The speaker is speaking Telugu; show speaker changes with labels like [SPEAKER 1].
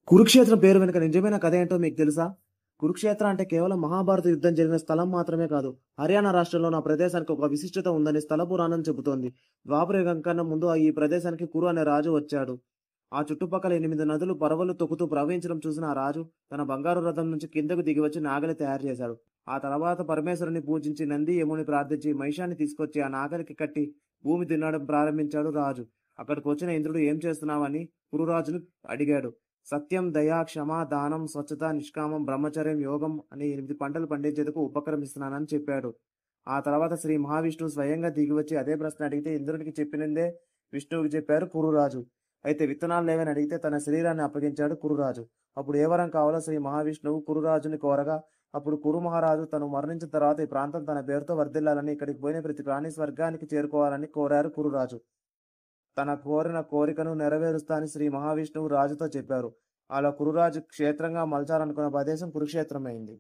[SPEAKER 1] కురుక్షేత్రం పేరు వెనుక నిజమైన కథ ఏంటో మీకు తెలుసా? కురుక్షేత్ర అంటే కేవలం మహాభారత యుద్ధం జరిగిన స్థలం మాత్రమే కాదు. హర్యానా రాష్ట్రంలో ఆ ప్రదేశానికి ఒక విశిష్టత ఉందని స్థల పురాణం చెబుతోంది. ద్వాపర యుగం కన్నా ముందు ఈ ప్రదేశానికి కురు అనే రాజు వచ్చాడు. ఆ చుట్టుపక్కల 8 నదులు పరవళ్లు తొక్కుతూ ప్రవహించడం చూసిన ఆ రాజు తన బంగారు రథం నుంచి కిందకు దిగివచ్చి నాగలి తయారు చేశాడు. ఆ తర్వాత పరమేశ్వరుని పూజించి నంది యముని ప్రార్థించి మహిషాన్ని తీసుకొచ్చి ఆ నాగలికి కట్టి భూమి దున్నడం ప్రారంభించాడు రాజు. అక్కడికి వచ్చిన ఇంద్రుడు ఏం చేస్తున్నావని కురురాజును అడిగాడు. సత్యం, దయ, క్షమ, దానం, స్వచ్ఛత, నిష్కామం, బ్రహ్మచర్యం, యోగం అని 8 పంటలు పండించేందుకు ఉపక్రమిస్తున్నానని చెప్పాడు. ఆ తర్వాత శ్రీ మహావిష్ణువు స్వయంగా దిగివచ్చి అదే ప్రశ్న అడిగితే ఇంద్రుడికి చెప్పినందే విష్ణువుకి చెప్పారు కురురాజు. అయితే విత్తనాలు లేవని అడిగితే తన శరీరాన్ని అప్పగించాడు కురురాజు. అప్పుడు ఏ వరం కావాలో శ్రీ మహావిష్ణువు కురురాజుని కోరగా అప్పుడు కురు మహారాజు తను మరణించిన తర్వాత ఈ ప్రాంతం తన పేరుతో వర్ధిల్లాలని, ఇక్కడికి పోయిన ప్రతి ప్రాణి స్వర్గానికి చేరుకోవాలని కోరారు కురురాజు. తన కోరిన కోరికను నెరవేరుస్తా అని శ్రీ మహావిష్ణువు రాజుతో చెప్పారు. అలా కురురాజు క్షేత్రంగా మలచాలనుకున్న ప్రదేశం కురుక్షేత్రమైంది.